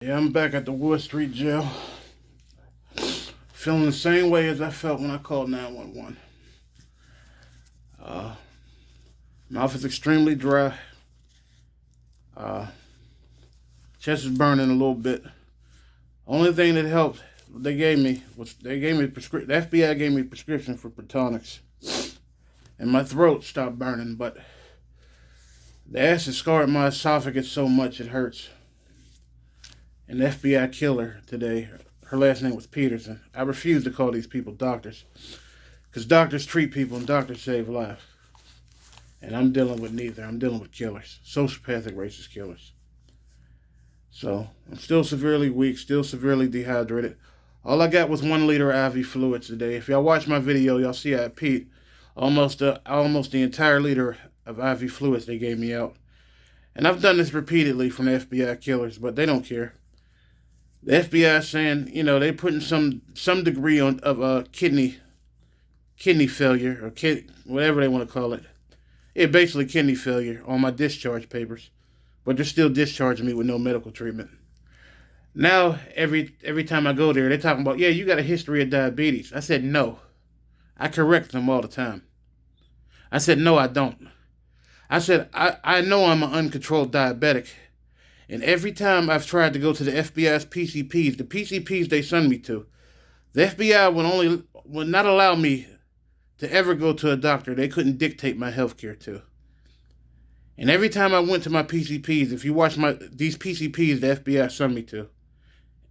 Yeah, I'm back at the Wood Street Jail. Feeling the same way as I felt when I called 911. Uh, Mouth is extremely dry. Uh, Chest is burning a little bit. Only thing that helped the FBI gave me a prescription for Protonix, and my throat stopped burning. But the acid scarred my esophagus so much it hurts. An FBI killer today. Her last name was Peterson. I refuse to call these people doctors, because doctors treat people and doctors save lives. And I'm dealing with neither. I'm dealing with killers. Sociopathic racist killers. So, I'm still severely weak, still severely dehydrated. All I got was 1 liter of IV fluids today. If y'all watch my video, y'all see I peed almost the entire liter of IV fluids they gave me out. And I've done this repeatedly from the FBI killers, but they don't care. The FBI is saying, they're putting some degree of kidney failure, or whatever they want to call it. It basically kidney failure on my discharge papers, but they're still discharging me with no medical treatment. Now, every time I go there, they're talking about, yeah, you got a history of diabetes. I said, no. I correct them all the time. I said, no, I don't. I said, I know I'm an uncontrolled diabetic. And every time I've tried to go to the FBI's PCPs, the PCPs they send me to, the FBI would not allow me to ever go to a doctor they couldn't dictate my health care to. And every time I went to my PCPs, if you watch these PCPs the FBI sent me to,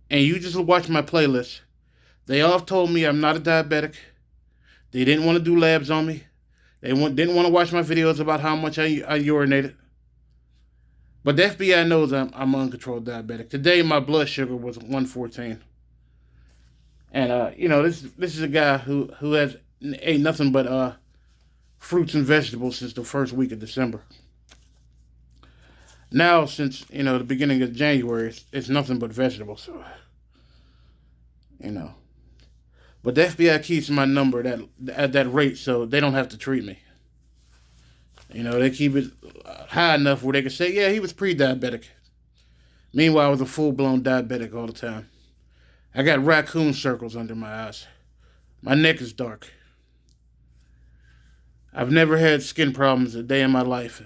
and you just watch my playlist, they all told me I'm not a diabetic. They didn't want to do labs on me. They didn't want to watch my videos about how much I urinated. But the FBI knows I'm an uncontrolled diabetic. Today, my blood sugar was 114. And, this is a guy who has ate nothing but fruits and vegetables since the first week of December. Now, since, the beginning of January, it's nothing but vegetables. But the FBI keeps my number at that rate so they don't have to treat me. They keep it high enough where they can say, yeah, he was pre-diabetic. Meanwhile, I was a full-blown diabetic all the time. I got raccoon circles under my eyes. My neck is dark. I've never had skin problems a day in my life.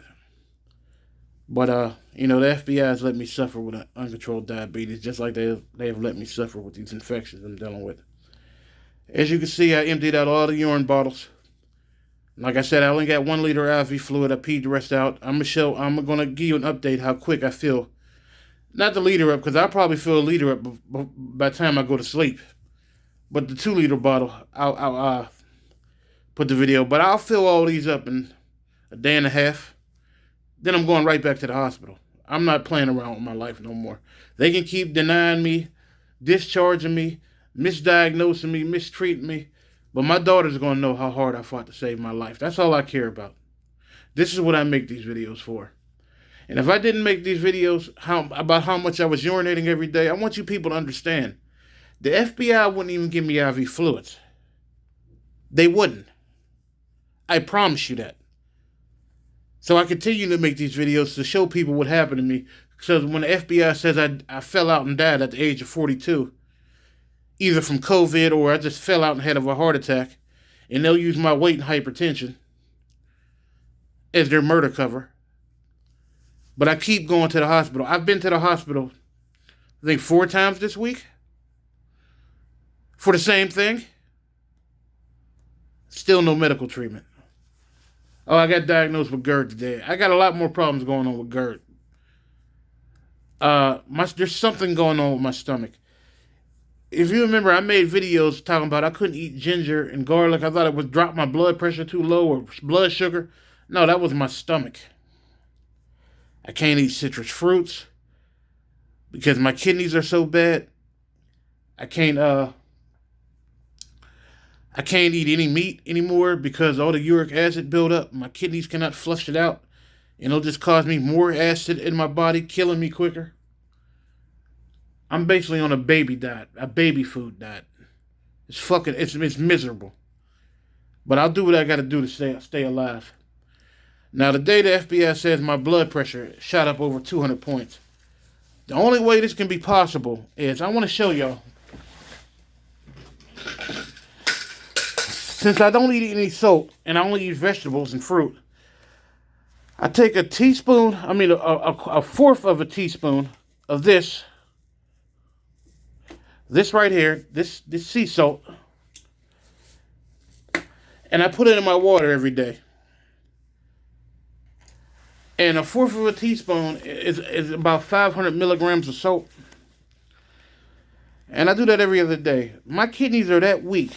But, the FBI has let me suffer with uncontrolled diabetes, just like they have let me suffer with these infections I'm dealing with. As you can see, I emptied out all the urine bottles. Like I said, I only got 1 liter of IV fluid. I peed the rest out. I'm going to give you an update how quick I feel. Not the liter up, because I'll probably feel a liter up by the time I go to sleep. But the 2 liter bottle, I'll put the video. But I'll fill all these up in a day and a half. Then I'm going right back to the hospital. I'm not playing around with my life no more. They can keep denying me, discharging me, misdiagnosing me, mistreating me. But my daughter's going to know how hard I fought to save my life. That's all I care about. This is what I make these videos for. And if I didn't make these videos about how much I was urinating every day, I want you people to understand. The FBI wouldn't even give me IV fluids. They wouldn't. I promise you that. So I continue to make these videos to show people what happened to me. So when the FBI says I fell out and died at the age of 42, either from COVID or I just fell out and had a heart attack, and they'll use my weight and hypertension as their murder cover. But I keep going to the hospital. I've been to the hospital, I think 4 times this week for the same thing. Still no medical treatment. Oh, I got diagnosed with GERD today. I got a lot more problems going on with GERD. There's something going on with my stomach. If you remember, I made videos talking about I couldn't eat ginger and garlic. I thought it would drop my blood pressure too low or blood sugar. No, that was my stomach. I can't eat citrus fruits because my kidneys are so bad. I can't eat any meat anymore because all the uric acid build up. My kidneys cannot flush it out, and it'll just cause me more acid in my body, killing me quicker. I'm basically on a baby diet, a baby food diet. It's miserable. But I'll do what I got to do to stay alive. Now, the day the FBI says my blood pressure shot up over 200 points, The only way this can be possible is, I want to show y'all. Since I don't eat any salt and I only eat vegetables and fruit, I take a teaspoon, a fourth of a teaspoon of this right here, this sea salt, and I put it in my water every day. And a fourth of a teaspoon is about 500 milligrams of salt. And I do that every other day. My kidneys are that weak.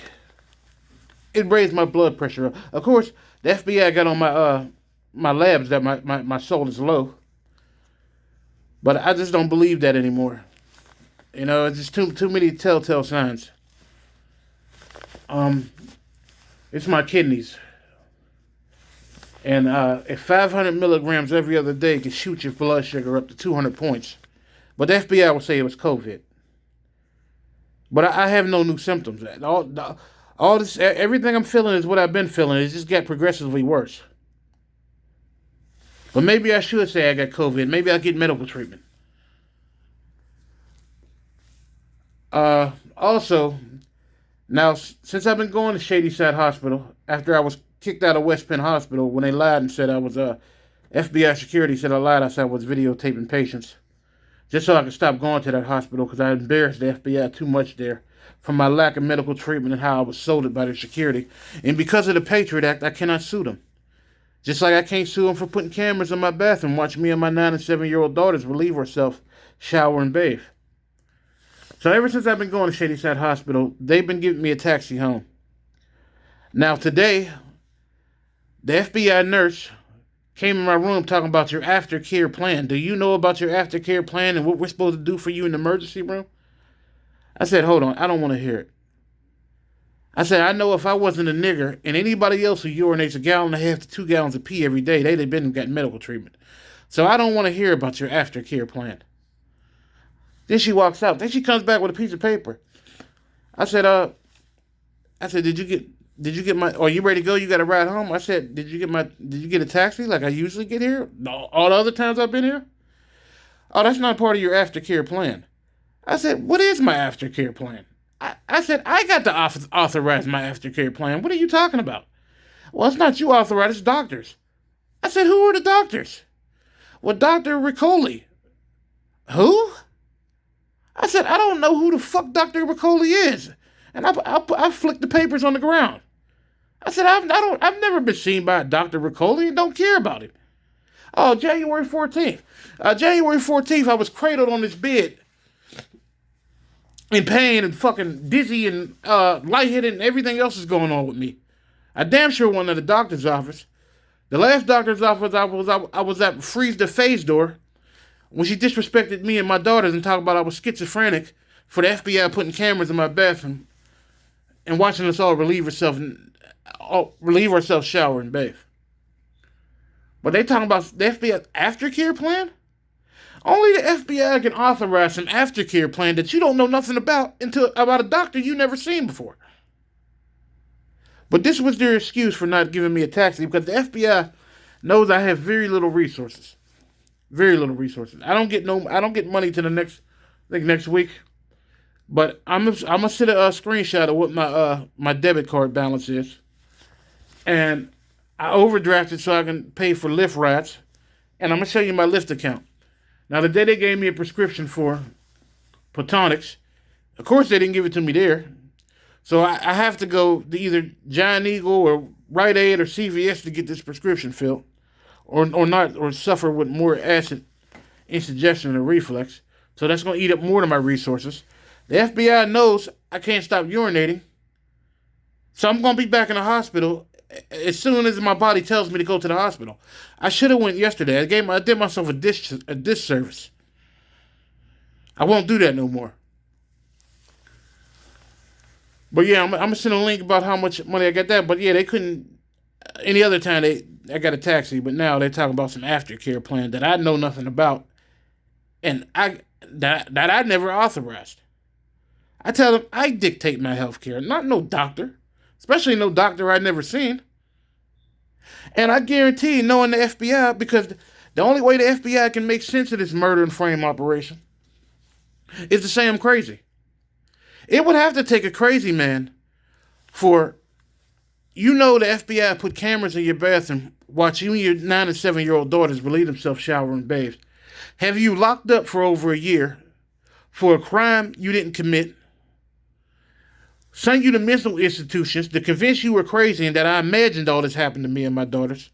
It raised my blood pressure up. Of course, the FBI got on my labs that my salt is low. But I just don't believe that anymore. You know, it's just too many telltale signs. It's my kidneys. And if 500 milligrams every other day can shoot your blood sugar up to 200 points. But the FBI will say it was COVID. But I have no new symptoms. All this, everything I'm feeling is what I've been feeling. It just got progressively worse. But maybe I should say I got COVID. Maybe I'll get medical treatment. Also, now, since I've been going to Shadyside Hospital, after I was kicked out of West Penn Hospital when they lied and said I was, FBI security said I lied, I said I was videotaping patients. Just so I could stop going to that hospital because I embarrassed the FBI too much there from my lack of medical treatment and how I was sold it by their security. And because of the Patriot Act, I cannot sue them. Just like I can't sue them for putting cameras in my bathroom, watching me and my 9 and 7-year-old daughters relieve ourselves, shower, and bathe. So ever since I've been going to Shadyside Hospital, they've been giving me a taxi home. Now today, the FBI nurse came in my room talking about your aftercare plan. Do you know about your aftercare plan and what we're supposed to do for you in the emergency room? I said, hold on, I don't want to hear it. I said, I know if I wasn't a nigger and anybody else who urinates 1.5 gallons to 2 gallons of pee every day, they'd have been and got medical treatment. So I don't want to hear about your aftercare plan. Then she walks out. Then she comes back with a piece of paper. I said, did you get my, are you ready to go? You got a ride home? I said, did you get a taxi like I usually get here? No, all the other times I've been here? Oh, that's not part of your aftercare plan. I said, what is my aftercare plan? I said, I got to authorize my aftercare plan. What are you talking about? Well, it's not you authorize, it's doctors. I said, who are the doctors? Well, Dr. Riccoli. Who? I said, I don't know who the fuck Dr. Riccoli is. And I flicked the papers on the ground. I said, I've never been seen by Dr. Riccoli and don't care about him. Oh, January 14th. January 14th, I was cradled on this bed in pain and fucking dizzy and lightheaded and everything else is going on with me. I damn sure wasn't at the doctor's office. The last doctor's office I was at Freeze the Phase door when she disrespected me and my daughters and talked about I was schizophrenic for the FBI putting cameras in my bathroom and watching us all relieve ourselves, shower, and bathe. But they talking about the FBI aftercare plan? Only the FBI can authorize some aftercare plan that you don't know nothing about about a doctor you never seen before. But this was their excuse for not giving me a taxi because the FBI knows I have very little resources. Very little resources. I don't get money to the next week. But I'm gonna send a screenshot of what my debit card balance is. And I overdrafted so I can pay for Lyft rides. And I'm gonna show you my Lyft account. Now the day they gave me a prescription for Protonix, of course they didn't give it to me there. So I have to go to either Giant Eagle or Rite Aid or CVS to get this prescription filled. Or suffer with more acid indigestion and reflux. So that's going to eat up more of my resources. The FBI knows I can't stop urinating. So I'm going to be back in the hospital as soon as my body tells me to go to the hospital. I should have went yesterday. I did myself a disservice. I won't do that no more. But yeah, I'm going to send a link about how much money I got that. But yeah, they couldn't. Any other time I got a taxi, but now they're talking about some aftercare plan that I know nothing about, and that I never authorized. I tell them I dictate my health care, not no doctor, especially no doctor I've never seen. And I guarantee, knowing the FBI, because the only way the FBI can make sense of this murder and frame operation is to say I'm crazy. It would have to take a crazy man for, the FBI put cameras in your bathroom watching you and your 9 and 7-year-old daughters relieve themselves showering bathes. Have you locked up for over a year for a crime you didn't commit, send you to mental institutions to convince you were crazy and that I imagined all this happened to me and my daughters.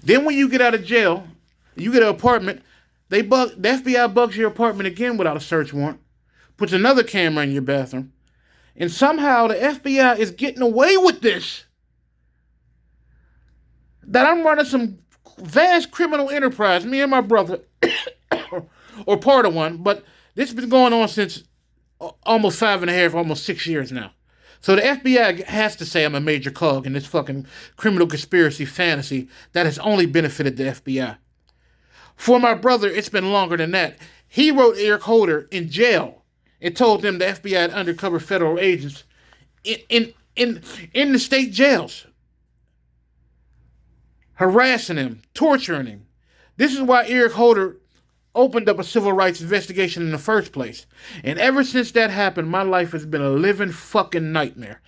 Then when you get out of jail, you get an apartment, the FBI bugs your apartment again without a search warrant, puts another camera in your bathroom, and somehow the FBI is getting away with this. That I'm running some vast criminal enterprise, me and my brother, or part of one, but this has been going on since almost 5.5, almost 6 years now. So the FBI has to say I'm a major cog in this fucking criminal conspiracy fantasy that has only benefited the FBI. For my brother, it's been longer than that. He wrote Eric Holder in jail and told them the FBI had undercover federal agents in the state jails, harassing him, torturing him. This is why Eric Holder opened up a civil rights investigation in the first place. And ever since that happened, my life has been a living fucking nightmare.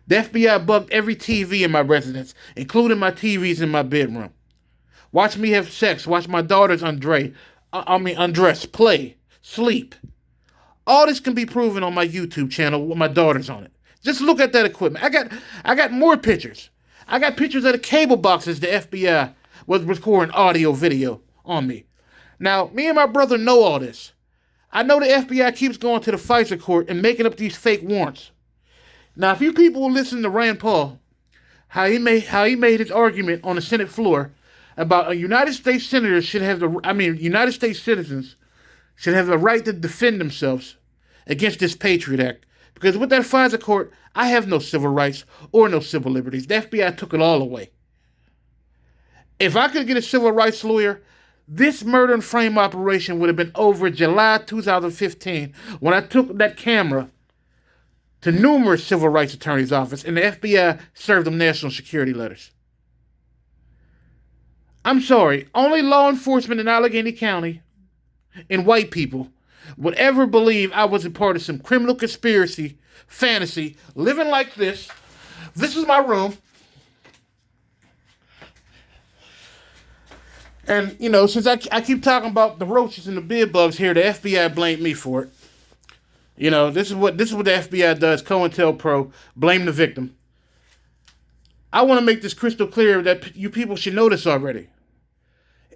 The FBI bugged every TV in my residence, including my TVs in my bedroom. Watch me have sex, watch my daughters undress, play, sleep. All this can be proven on my YouTube channel with my daughters on it. Just look at that equipment. I got more pictures. I got pictures of the cable boxes the FBI was recording audio, video on me. Now, me and my brother know all this. I know the FBI keeps going to the FISA court and making up these fake warrants. Now, if you people will listen to Rand Paul, how he made his argument on the Senate floor about United States citizens should have the right to defend themselves against this Patriot Act. Because with that FISA court, I have no civil rights or no civil liberties. The FBI took it all away. If I could get a civil rights lawyer, this murder and frame operation would have been over July 2015 when I took that camera to numerous civil rights attorneys' office and the FBI served them national security letters. I'm sorry, only law enforcement in Allegheny County and white people would ever believe I was a part of some criminal conspiracy, fantasy, living like this. This is my room. And, since I keep talking about the roaches and the bed bugs here, the FBI blamed me for it. This is what the FBI does, COINTELPRO, blame the victim. I want to make this crystal clear that you people should know this already.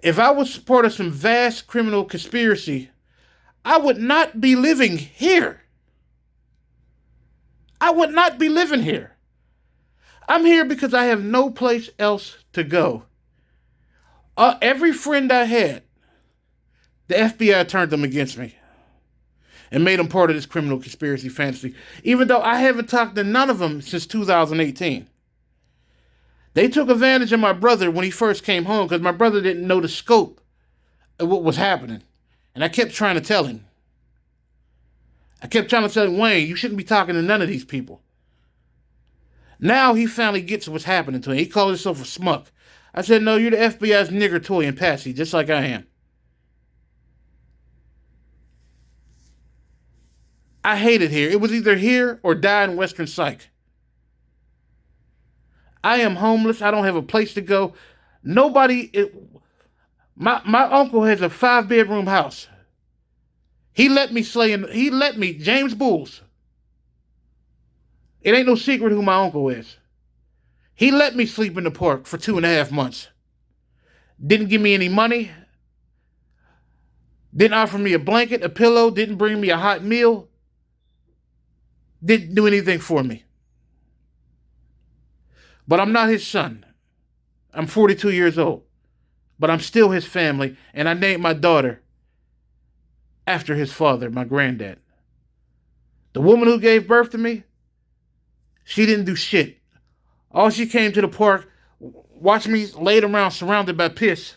If I was part of some vast criminal conspiracy, I would not be living here. I would not be living here. I'm here because I have no place else to go. Every friend I had, the FBI turned them against me and made them part of this criminal conspiracy fantasy, even though I haven't talked to none of them since 2018. They took advantage of my brother when he first came home because my brother didn't know the scope of what was happening. And I kept trying to tell him. Wayne, you shouldn't be talking to none of these people. Now he finally gets what's happening to him. He calls himself a smuck. I said, no, you're the FBI's nigger, toy, and patsy, just like I am. I hate it here. It was either here or die in Western Psych. I am homeless. I don't have a place to go. My uncle has a 5-bedroom house. He let me James Bulls. It ain't no secret who my uncle is. He let me sleep in the park for 2.5 months. Didn't give me any money. Didn't offer me a blanket, a pillow. Didn't bring me a hot meal. Didn't do anything for me. But I'm not his son. I'm 42 years old. But I'm still his family, and I named my daughter after his father, my granddad. The woman who gave birth to me, she didn't do shit. All she came to the park, watched me laid around surrounded by piss.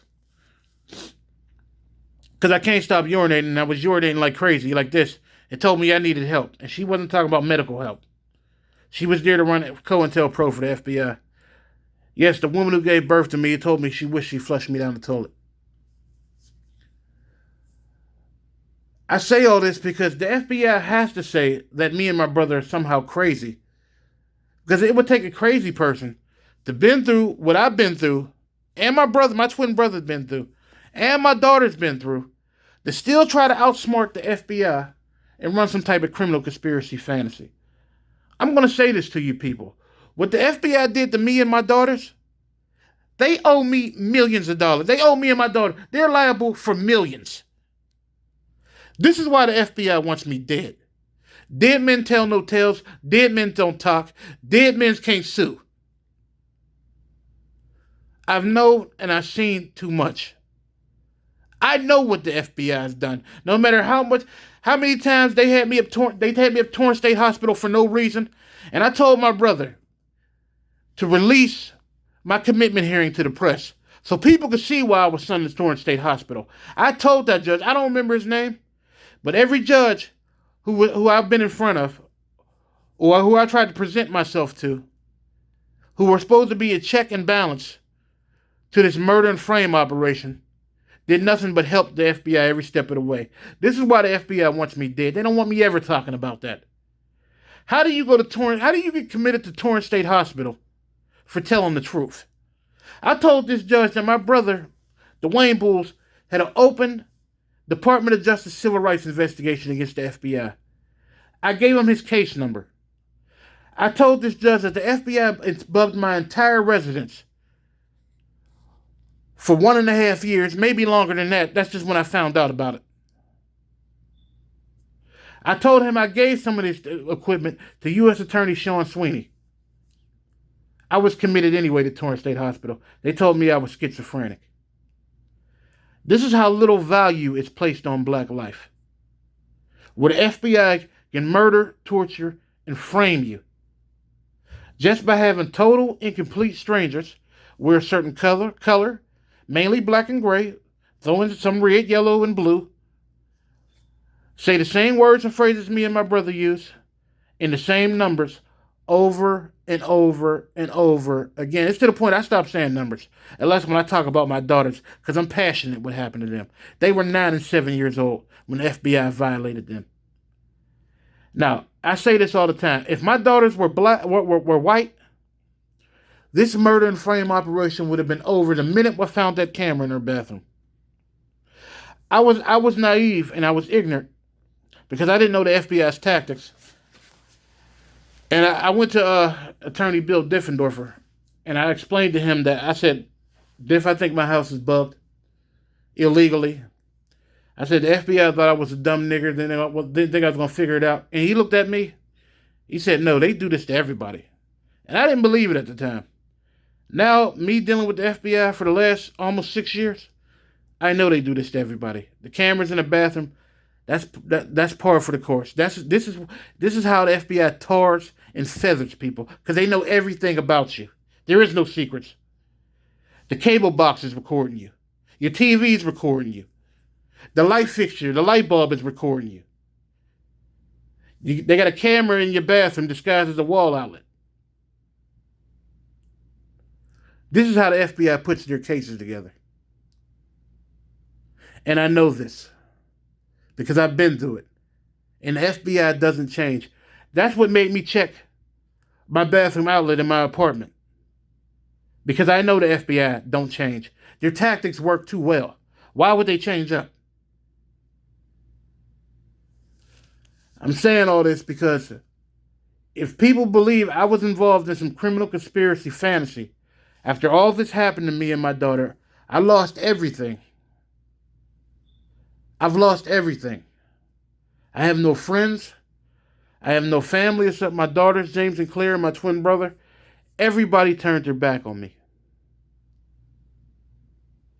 Because I can't stop urinating, and I was urinating like crazy, like this, and told me I needed help. And she wasn't talking about medical help. She was there to run COINTELPRO for the FBI. Yes, the woman who gave birth to me told me she wished she flushed me down the toilet. I say all this because the FBI has to say that me and my brother are somehow crazy. Because it would take a crazy person to been through what I've been through, and my brother, my twin brother's been through, and my daughter's been through, to still try to outsmart the FBI and run some type of criminal conspiracy fantasy. I'm going to say this to you people. What the FBI did to me and my daughters, they owe me millions of dollars. They owe me and my daughter. They're liable for millions. This is why the FBI wants me dead. Dead men tell no tales. Dead men don't talk. Dead men can't sue. I've known and I've seen too much. I know what the FBI has done. No matter how many times they had me up Torrance State Hospital for no reason, and I told my brother to release my commitment hearing to the press so people could see why I was sent to Torrance State Hospital. I told that judge, I don't remember his name, but every judge who I've been in front of, or who I tried to present myself to, who were supposed to be a check and balance to this murder and frame operation, did nothing but help the FBI every step of the way. This is why the FBI wants me dead. They don't want me ever talking about that. How do you get committed to Torrance State Hospital for telling the truth? I told this judge that my brother, the Wayne Bulls, had an open Department of Justice civil rights investigation against the FBI. I gave him his case number. I told this judge that the FBI bugged my entire residence for 1.5 years, maybe longer than that. That's just when I found out about it. I told him I gave some of this equipment to U.S. Attorney Sean Sweeney. I was committed anyway to Torrance State Hospital. They told me I was schizophrenic. This is how little value is placed on black life. Where the FBI can murder, torture, and frame you just by having total and complete strangers wear a certain color, mainly black and gray, throw in some red, yellow, and blue, say the same words and phrases me and my brother use in the same numbers over and over and over again. It's to the point I stopped saying numbers, unless when I talk about my daughters, because I'm passionate what happened to them. They were 9 and 7 years old when the FBI violated them. Now, I say this all the time. If my daughters were were white, this murder and frame operation would have been over the minute I found that camera in her bathroom. I was naive and I was ignorant because I didn't know the FBI's tactics. And I went to Attorney Bill Diffendorfer, and I explained to him that I said, Diff, I think my house is bugged illegally. I said, the FBI thought I was a dumb nigger, then they didn't think I was going to figure it out. And he looked at me. He said, no, they do this to everybody. And I didn't believe it at the time. Now, me dealing with the FBI for the last almost 6 years, I know they do this to everybody. The cameras in the bathroom, that's par for the course. This is how the FBI tars and feathers people, because they know everything about you. There is no secrets. The cable box is recording you. Your TV is recording you. The light fixture, the light bulb is recording you. They got a camera in your bathroom disguised as a wall outlet. This is how the FBI puts their cases together. And I know this because I've been through it. And the FBI doesn't change. That's what made me check my bathroom outlet in my apartment. Because I know the FBI don't change. Their tactics work too well. Why would they change up? I'm saying all this because if people believe I was involved in some criminal conspiracy fantasy, after all this happened to me and my daughter, I lost everything. I've lost everything. I have no friends. I have no family except my daughters, James and Claire, and my twin brother. Everybody turned their back on me.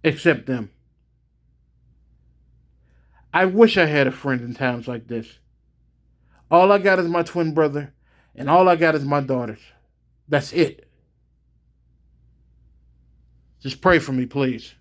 Except them. I wish I had a friend in times like this. All I got is my twin brother, and all I got is my daughters. That's it. Just pray for me, please.